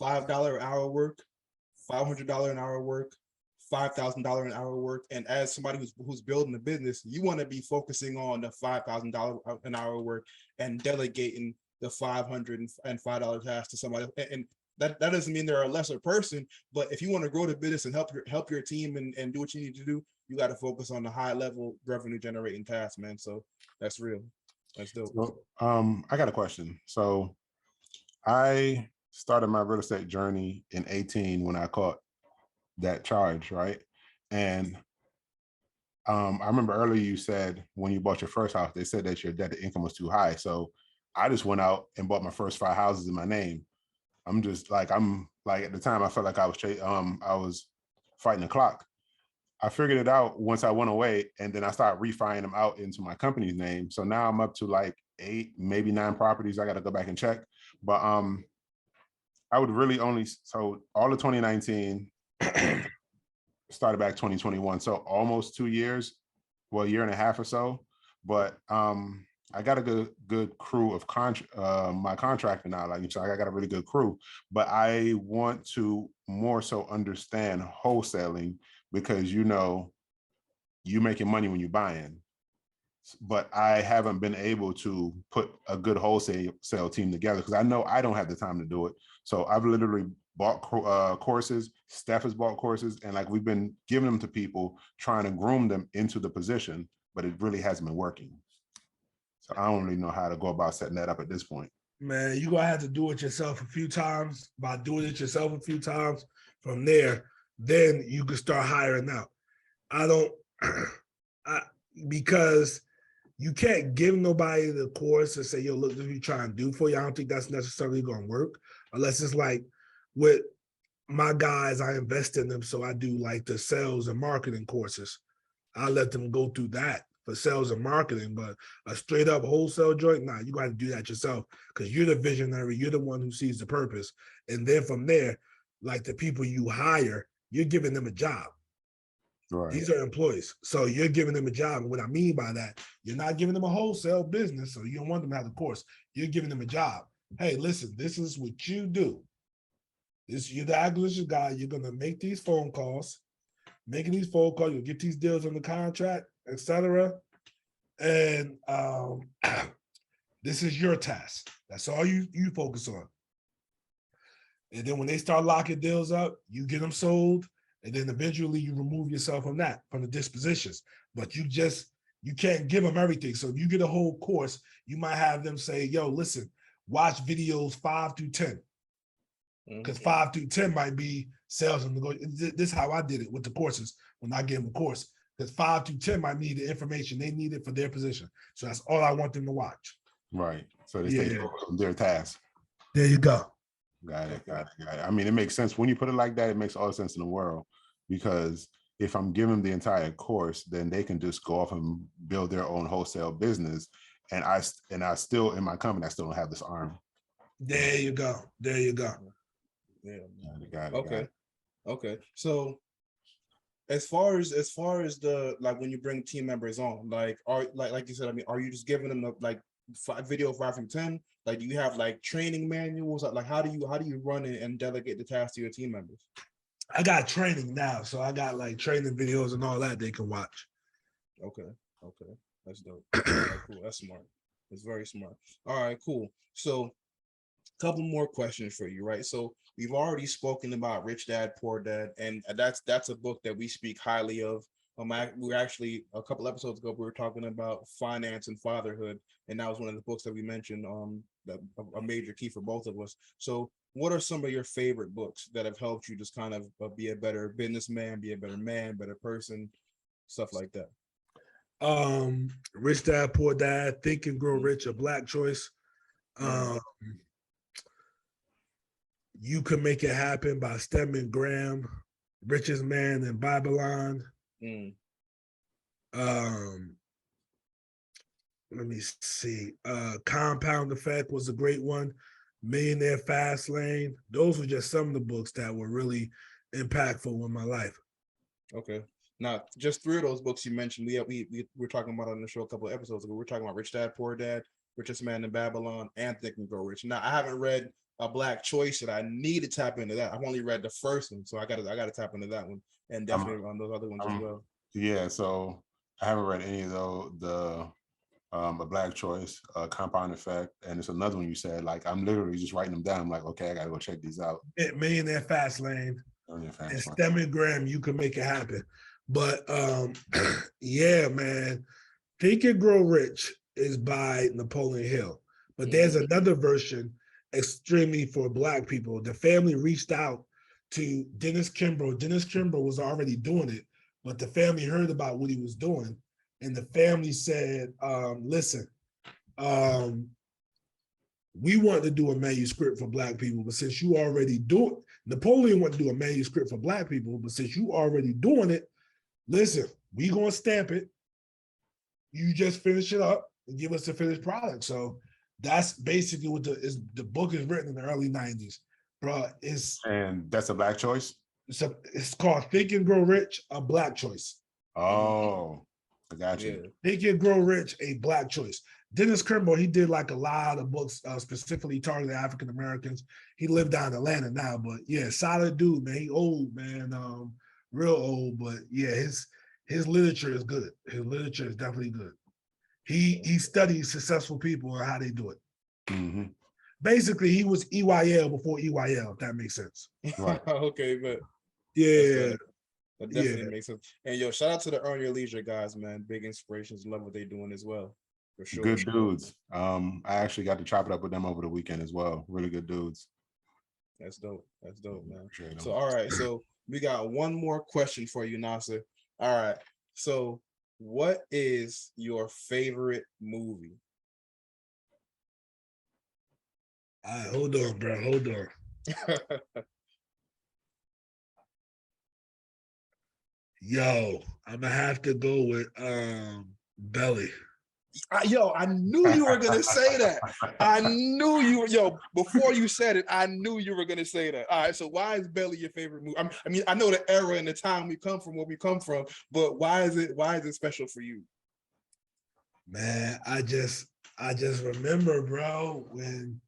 $5 an hour work, $500 an hour work, $5,000 an hour work. And as somebody who's building a business, you want to be focusing on the $5,000 an hour work and delegating the $505 task to somebody else. And that doesn't mean they're a lesser person, but if you want to grow the business and help your team and do what you need to do, you got to focus on the high level revenue generating tasks, man. So that's real. That's dope. So, I got a question. So I started my real estate journey in 18 when I caught that charge, right? And I remember earlier you said when you bought your first house, they said that your debt to income was too high. So I just went out and bought my first 5 houses in my name. I'm like at the time I felt like I was fighting the clock. I figured it out once I went away, and then I started refining them out into my company's name. So now I'm up to like 8, maybe 9 properties. I got to go back and check. But I would really only, so all of 2019 started back 2021. So almost 2 years, well, a year and a half or so. But I got a good crew of my contractor now. Like, so I got a really good crew, but I want to more so understand wholesaling, because you making money when you're buying, but I haven't been able to put a good wholesale team together because I know I don't have the time to do it. So I've literally bought courses. Steph has bought courses, and like we've been giving them to people, trying to groom them into the position, but it really hasn't been working. So I don't really know how to go about setting that up at this point. Man, you're gonna have to do it yourself a few times. By doing it yourself a few times, from there, then you can start hiring out. Because you can't give nobody the course and say, yo, look, what you trying to do for you. I don't think that's necessarily gonna work, unless it's like with my guys, I invest in them. So I do like the sales and marketing courses. I let them go through that for sales and marketing, but a straight up wholesale joint, nah, you got to do that yourself because you're the visionary, you're the one who sees the purpose. And then from there, like the people you hire, you're giving them a job. Right. These are employees. So you're giving them a job. And what I mean by that, you're not giving them a wholesale business. So you don't want them to have the course. You're giving them a job. Hey, listen, this is what you do. You're the acquisition guy. You're going to make these phone calls. Making these phone calls, you'll get these deals on the contract, etc. And this is your task. That's all you focus on. And then when they start locking deals up, you get them sold, and then eventually you remove yourself from the dispositions. But you can't give them everything. So if you get a whole course, you might have them say, yo, listen, watch videos 5 through 10. Because 5 through 10 might be sales and negotiation. This is how I did it with the courses when I gave them a course. Because 5 through 10 might need the information they needed for their position. So that's all I want them to watch. Right. So they stay focused on their task. There you go. Got it. I mean, it makes sense. When you put it like that, it makes all the sense in the world. Because if I'm giving them the entire course, then they can just go off and build their own wholesale business. And I still, in my company, I still don't have this arm. There you go. Yeah. Got it. Okay. So as far as the, like, when you bring team members on, like, like you said, I mean, are you just giving them video 5 through 10? Like, do you have like training manuals? Like, how do you run it and delegate the tasks to your team members? I got training now, so I got like training videos and all that they can watch. Okay, that's dope. Right, cool. That's smart. It's very smart. All right, cool. So, couple more questions for you, right? So we've already spoken about Rich Dad, Poor Dad, and that's a book that we speak highly of. We were actually, a couple episodes ago, we were talking about finance and fatherhood, and that was one of the books that we mentioned, a major key for both of us. So what are some of your favorite books that have helped you just kind of be a better businessman, be a better man, better person, stuff like that? Rich Dad, Poor Dad, Think and Grow Rich, a Black choice. You Can Make It Happen by Stedman Graham, Richest Man in Babylon. Let me see. Compound Effect was a great one. Millionaire Fast Lane. Those were just some of the books that were really impactful in my life. Okay. Now, just 3 of those books you mentioned, we were talking about on the show a couple of episodes ago. We're talking about Rich Dad, Poor Dad, Richest Man in Babylon, and Think and Grow Rich. Now, I haven't read A Black Choice, and I need to tap into that. I've only read the first one, so I gotta tap into that one, and definitely on those other ones as well. Yeah, so I haven't read any of a black choice, a compound effect, and it's another one you said. Like I'm literally just writing them down. I'm like, okay, I gotta go check these out. Millionaire Fast Lane On your and fast Stef Greg, you can make it happen. But yeah, man, Think and Grow Rich is by Napoleon Hill. But there's another version extremely for black people. The family reached out to Dennis Kimbrough. Dennis Kimbrough was already doing it, but the family heard about what he was doing. And the family said, listen, we want to do a manuscript for black people, but since you already do it, Napoleon wanted to do a manuscript for black people, but since you already doing it, listen, we gonna stamp it. You just finish it up and give us the finished product. So that's basically what the book is written in the early 90s. Bro, and that's a black choice? It's called Think and Grow Rich, a black choice. Oh, I got you. Yeah. Think and Grow Rich, a black choice. Dennis Kimbrough, he did like a lot of books specifically targeted African Americans. He lived down in Atlanta now, but yeah, solid dude, man. He old, man, real old, but yeah, his literature is good. His literature is definitely good. He studies successful people and how they do it. Mm-hmm. Basically, he was EYL before EYL, if that makes sense. Right. Okay, but Yeah. that definitely makes sense. And yo, shout out to the Earn Your Leisure guys, man. Big inspirations. Love what they're doing as well. For sure. Good dudes. I actually got to chop it up with them over the weekend as well. Really good dudes. That's dope. That's dope, man. Appreciate So them. all right, so we got one more question for you, Nasar. All right. So what is your favorite movie? All right, hold on, bro. Hold on. Yo, I'm gonna have to go with Belly. Yo, I knew you were gonna say that. I knew you were, yo, before you said it, I knew you were gonna say that. All right, so why is Belly your favorite movie? I mean, I know the era and the time we come from, where we come from, but why is it special for you? Man, I just remember, bro, when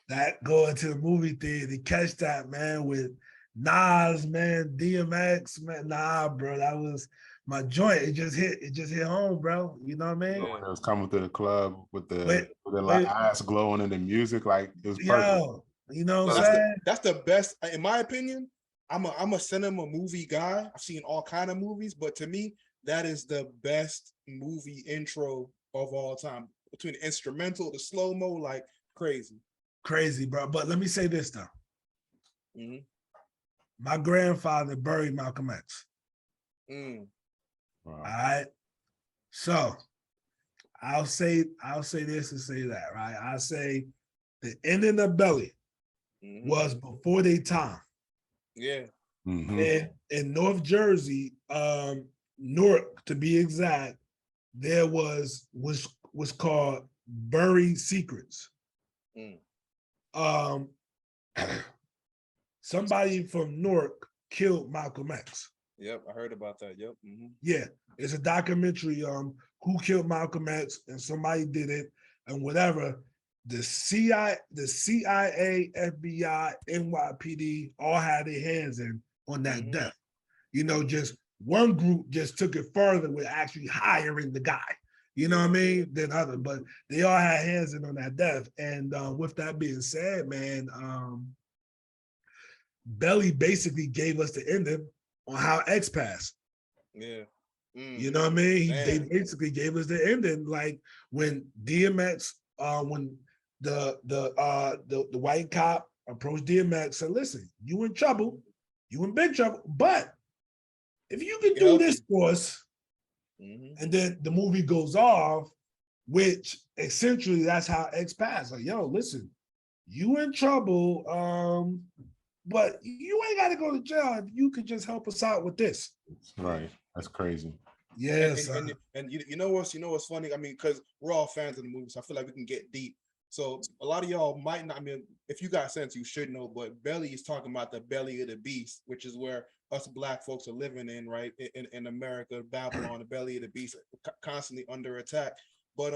that going to the movie theater to catch that, man, with Nas, man, DMX, man. Nah, bro, that was my joint. It just hit home, bro. You know what I mean? When it was coming to the club with the Wait. eyes glowing and the music, like it was perfect. Yo, you know what I'm saying? That's the best, in my opinion. I'm a cinema movie guy. I've seen all kind of movies, but to me, that is the best movie intro of all time. Between the instrumental, the slow-mo, like crazy. Crazy, bro. But let me say this though. My grandfather buried Malcolm X. Wow. All right. So I'll say this and say that, right? I'll say the ending of Belly was before their time. Yeah. And in North Jersey, Newark to be exact, there was called Buried Secrets. Somebody from Newark killed Malcolm X. Yep, I heard about that. Yep. Yeah, it's a documentary. Who killed Malcolm X, and somebody did it, and whatever. The CIA, FBI, NYPD all had their hands on that death. You know, just one group just took it further with actually hiring the guy. You know what I mean? Than other, but they all had hands in on that death. And with that being said, man, Belly basically gave us the ending on how X passed. Yeah. You know what I mean? They basically gave us the ending, like when DMX, when the white cop approached DMX, said, "Listen, you in trouble, you in big trouble, but if you can do this for us," and then the movie goes off, which essentially that's how X passed. Like, yo, listen, you in trouble, but you ain't got to go to jail if you could just help us out with this. Right. That's crazy. Yes. And you know what's funny? I mean, because we're all fans of the movie, so I feel like we can get deep. So a lot of y'all might not, I mean, if you got sense, you should know, but Belly is talking about the belly of the beast, which is where us black folks are living in, right? In America, Babylon, the belly of the beast, constantly under attack. But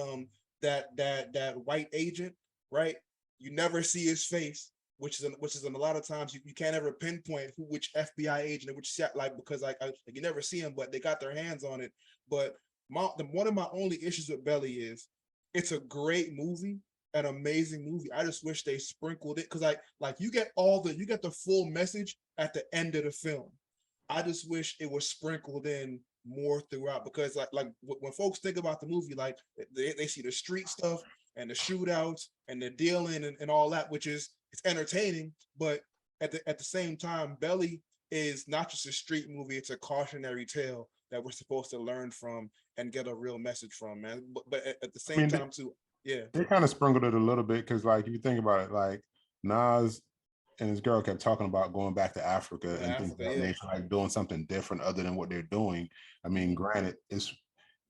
that white agent, right? You never see his face, which is a lot of times you can't ever pinpoint which FBI agent, which like, because you never see him, but they got their hands on it. But one of my only issues with Belly is it's a great movie, an amazing movie. I just wish they sprinkled it because like you get the full message at the end of the film. I just wish it was sprinkled in more throughout because like when folks think about the movie, like they see the street stuff and the shootouts and the dealing and all that, which is it's entertaining, but at the same time, Belly is not just a street movie, it's a cautionary tale that we're supposed to learn from and get a real message from, man. But at the same time too, yeah. They kind of sprinkled it a little bit because like if you think about it, like Nas and his girl kept talking about going back to Africa and things of that nature, like doing something different other than what they're doing. I mean, granted, it's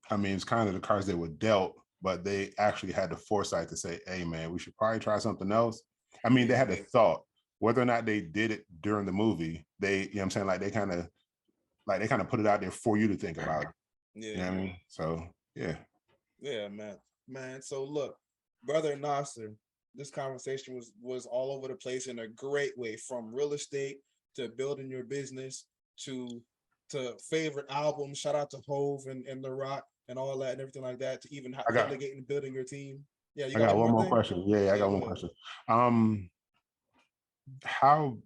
kind of the cards they were dealt, but they actually had the foresight to say, hey man, we should probably try something else. I mean, they had the thought. Whether or not they did it during the movie, they, you know what I'm saying, like they kind of put it out there for you to think about it. Yeah. You know what I mean? So yeah. Yeah, man. So look, brother Nasser, this conversation was all over the place in a great way, from real estate to building your business to favorite albums. Shout out to Hove and The Rock and all that and everything like that, to even delegating and building your team. Yeah, you I got one more thing? question. Yeah, I got one question. How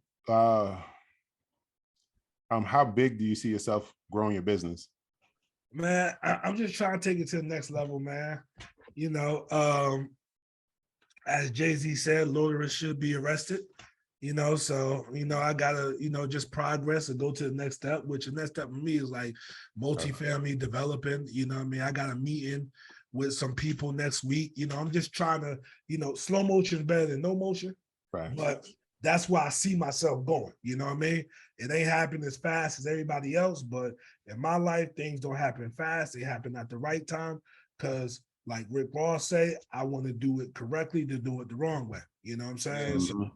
big do you see yourself growing your business? Man, I'm just trying to take it to the next level, man. You know, as Jay-Z said, loiterers should be arrested. You know, so I gotta, just progress and go to the next step, which the next step for me is like multifamily developing. You know what I mean? I got a meeting with some people next week. I'm just trying to, slow motion is better than no motion. Right. But that's why I see myself going. You know what I mean? It ain't happening as fast as everybody else, but in my life, things don't happen fast. They happen at the right time. Cause like Rick Ross say, I want to do it correctly to do it the wrong way. You know what I'm saying? Mm-hmm. So,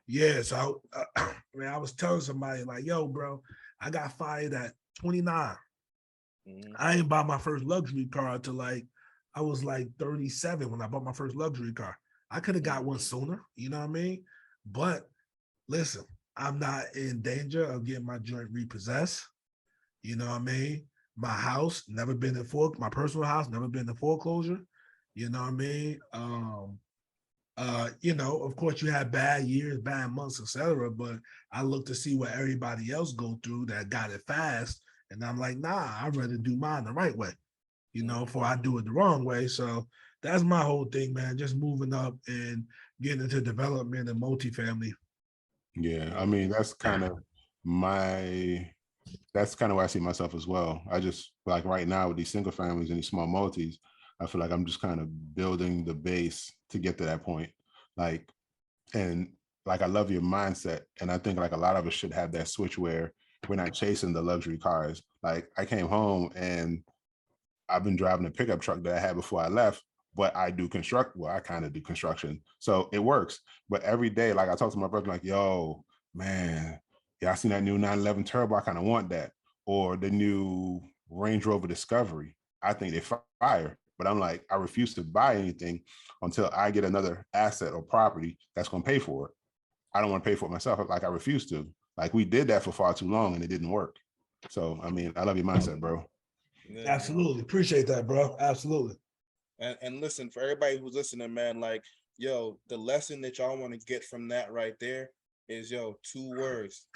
yeah, so man, I was telling somebody like, yo, bro, I got fired at 29. Mm-hmm. I ain't bought my first luxury car until I was like 37 when I bought my first luxury car. I could have got one sooner, you know what I mean? But listen, I'm not in danger of getting my joint repossessed. You know what I mean? My house never been in my personal house never been in foreclosure. You know what I mean? Of course you have bad years, bad months, etc. But I look to see what everybody else go through that got it fast. And I'm like, nah, I'd rather do mine the right way, before I do it the wrong way. So that's my whole thing, man. Just moving up and getting into development and multifamily. Yeah, I mean, that's kind of where I see myself as well. I just like right now with these single families and these small multis, I feel like I'm just kind of building the base to get to that point. I love your mindset. And I think like a lot of us should have that switch where we're not chasing the luxury cars. Like I came home and I've been driving a pickup truck that I had before I left, but I kind of do construction. So it works. But every day, like I talk to my brother, like, yo, man, yeah, I seen that new 911 Turbo. I kind of want that. Or the new Range Rover Discovery. I think they fire. But I'm like, I refuse to buy anything until I get another asset or property that's going to pay for it. I don't want to pay for it myself. Like I refuse to. Like we did that for far too long and it didn't work. So, I mean, I love your mindset, bro. Yeah. Absolutely. Appreciate that, bro. Absolutely. And listen, for everybody who's listening, man, like, yo, the lesson that y'all want to get from that right there is, 2 words: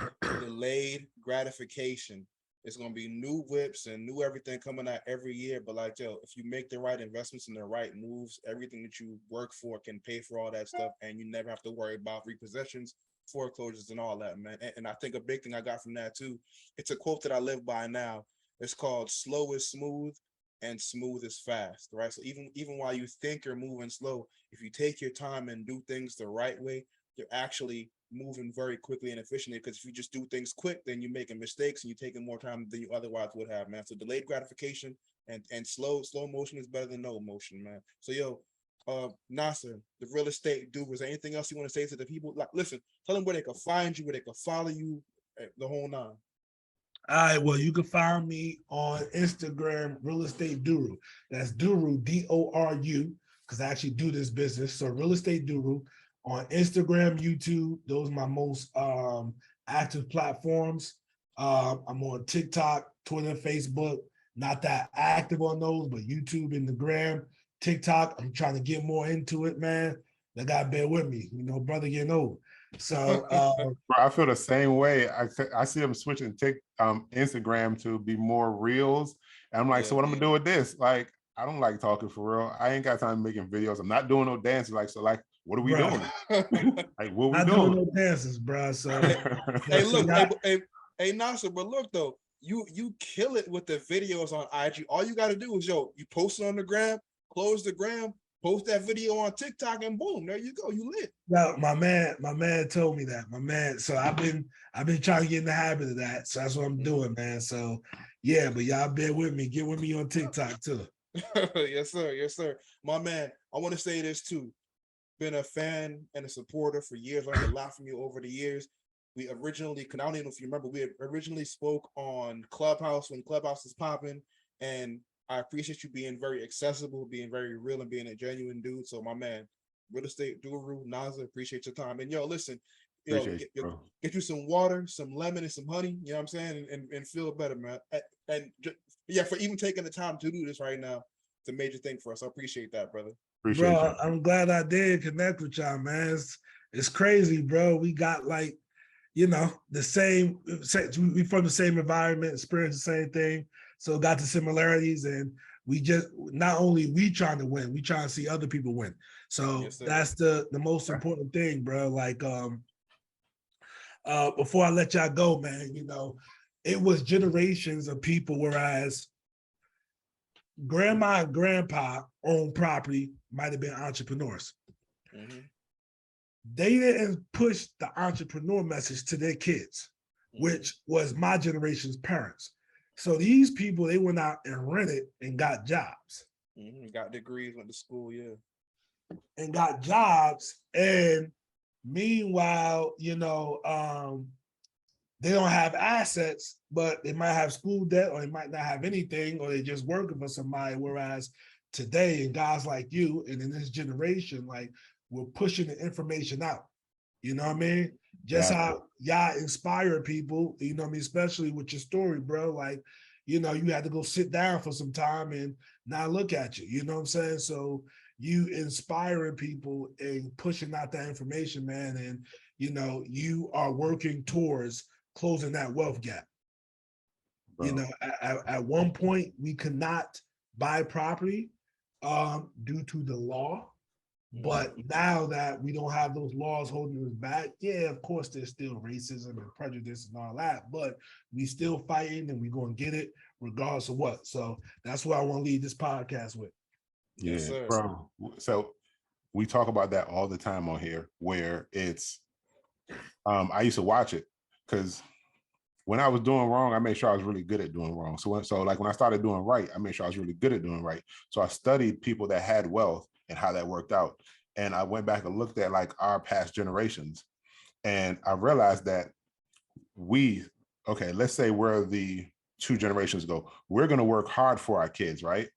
delayed gratification. It's going to be new whips and new everything coming out every year. But like, if you make the right investments and the right moves, everything that you work for can pay for all that stuff. And you never have to worry about repossessions, foreclosures, and all that, man. And I think a big thing I got from that too, it's a quote that I live by now. It's called slow is smooth and smooth is fast, right? So even while you think you're moving slow, if you take your time and do things the right way, you're actually moving very quickly and efficiently. Because if you just do things quick, then you're making mistakes and you're taking more time than you otherwise would have, man. So delayed gratification and slow motion is better than no motion, man. So Nasser, the real estate dude, was there anything else you want to say to the people? Like, listen, tell them where they can find you, where they can follow you, the whole nine. All right, well, you can find me on Instagram, Real Estate Doru. That's Doru, D-O-R-U, because I actually do this business. So Real Estate Doru on Instagram, YouTube. Those are my most active platforms. I'm on TikTok, Twitter, Facebook. Not that active on those, but YouTube and the gram. TikTok, I'm trying to get more into it, man. They gotta bear with me, brother getting old. So Bro, I feel the same way. I see them switching Instagram to be more reels. And I'm like, so what I'm gonna do with this? Like, I don't like talking for real. I ain't got time making videos. I'm not doing no dances. Like, so like, what are we doing? Like, what we not doing? no dances, bro. So hey, look, hey, Nasar, but look though, you kill it with the videos on IG. All you got to do is you post it on the gram, close the gram, post that video on TikTok, and boom, there you go, you lit. Yeah, my man told me that. My man, so I've been trying to get in the habit of that. So that's what I'm doing, man. So yeah, but y'all bear with me. Get with me on TikTok too. Yes, sir. Yes, sir. My man, I want to say this too. Been a fan and a supporter for years. Learned a lot from you over the years. We originally, I don't even know if you remember, we originally spoke on Clubhouse when Clubhouse was popping, and I appreciate you being very accessible, being very real, and being a genuine dude. So my man, real estate Doru, Nasar, appreciate your time. And listen, get you some water, some lemon, and some honey. You know what I'm saying, and feel better, man. And for even taking the time to do this right now, it's a major thing for us. I appreciate that, brother. Appreciate bro, you. I'm glad I did connect with y'all, man. It's crazy, bro. We got like, the same, we from the same environment, experienced the same thing. So got the similarities, and we just, not only we trying to win, we trying to see other people win. So that's the most important thing, bro. Like, before I let y'all go, man, it was generations of people, whereas grandma and grandpa owned property, might have been entrepreneurs. Mm-hmm. They didn't push the entrepreneur message to their kids, which was my generation's parents. So these people, they went out and rented and got jobs. Got degrees, went to school, and got jobs. And meanwhile, they don't have assets, but they might have school debt, or they might not have anything, or they just working for somebody. Whereas today, and guys like you, and in this generation, like, we're pushing the information out. You know what I mean? Just how y'all inspire people, especially with your story, bro. Like, you had to go sit down for some time and not look at you. You know what I'm saying? So you inspiring people and pushing out that information, man. And, you are working towards closing that wealth gap. Bro. At one point, we could not buy property due to the law. But now that we don't have those laws holding us back, yeah, of course, there's still racism and prejudice and all that, but we still fighting, and we're going to get it regardless of what. So that's what I want to lead this podcast with. Yeah, yes, bro. So we talk about that all the time on here, where it's, I used to watch it because when I was doing wrong, I made sure I was really good at doing wrong. So like when I started doing right, I made sure I was really good at doing right. So I studied people that had wealth and how that worked out. And I went back and looked at like our past generations. And I realized that let's say we're the 2 generations ago, we're going to work hard for our kids, right?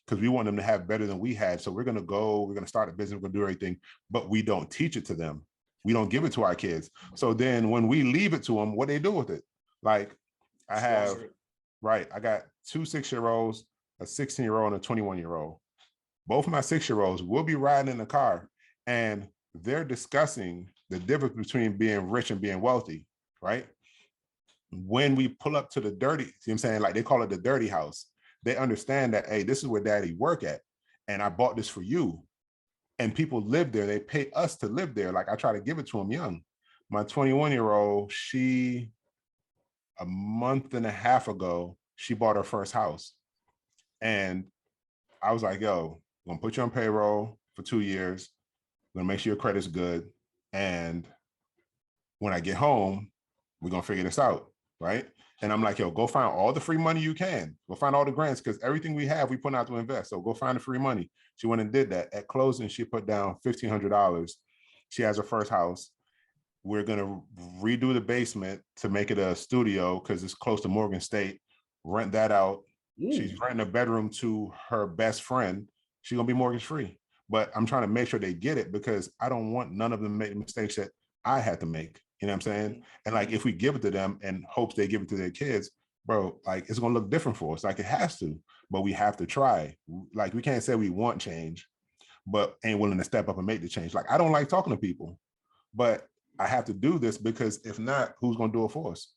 Because we want them to have better than we had. So we're going to start a business, we're going to do everything, but we don't teach it to them. We don't give it to our kids. So then when we leave it to them, what they do with it? Like I got 2 6-year-olds, a 16-year-old and a 21-year-old. Both of my 6-year-olds will be riding in the car, and they're discussing the difference between being rich and being wealthy, right? When we pull up to the dirty, see what I'm saying? Like they call it the dirty house. They understand that, hey, this is where daddy work at, and I bought this for you. And people live there. They pay us to live there. Like I try to give it to them young. My 21-year-old, a month and a half ago, she bought her first house. And I was like, yo, I'm gonna put you on payroll for 2 years. I'm gonna make sure your credit's good. And when I get home, we're gonna figure this out, right? And I'm like, yo, go find all the free money you can. Go find all the grants, because everything we have, we put out to invest. So go find the free money. She went and did that. At closing, she put down $1,500. She has her first house. We're gonna redo the basement to make it a studio because it's close to Morgan State. Rent that out. Ooh. She's renting a bedroom to her best friend. She's gonna be mortgage free. But I'm trying to make sure they get it, because I don't want none of them to make the mistakes that I had to make. You know what I'm saying? And like, if we give it to them in hopes they give it to their kids, bro, like it's gonna look different for us. Like it has to, but we have to try. Like we can't say we want change, but ain't willing to step up and make the change. Like I don't like talking to people, but I have to do this because if not, who's gonna do it for us?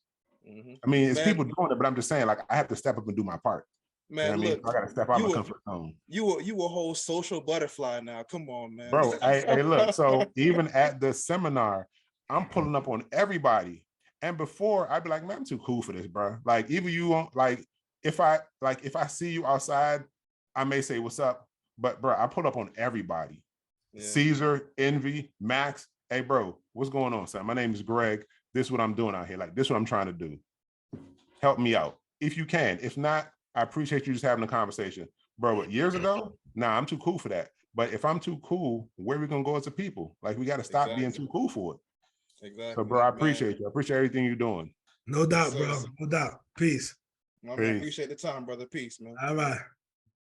I mean, it's people doing it, but I'm just saying, like I have to step up and do my part. Man, you know look, I gotta step out my comfort zone. You a whole social butterfly now. Come on, man. Bro, hey, look, so even at the seminar, I'm pulling up on everybody. And before I'd be like, man, I'm too cool for this, bro. Like, even you won't like if I see you outside, I may say what's up, but bro, I pull up on everybody. Yeah. Caesar, Envy, Max. Hey, bro, what's going on, son? My name is Greg. This is what I'm doing out here. Like, this is what I'm trying to do. Help me out if you can. If not, I appreciate you just having a conversation. Bro, but years ago, nah, I'm too cool for that. But if I'm too cool, where are we gonna go as a people? Like we gotta stop being too cool for it. Exactly. So bro, I appreciate you. I appreciate everything you're doing. No doubt, bro. No doubt. Peace. I appreciate the time, brother. Peace, man. All right.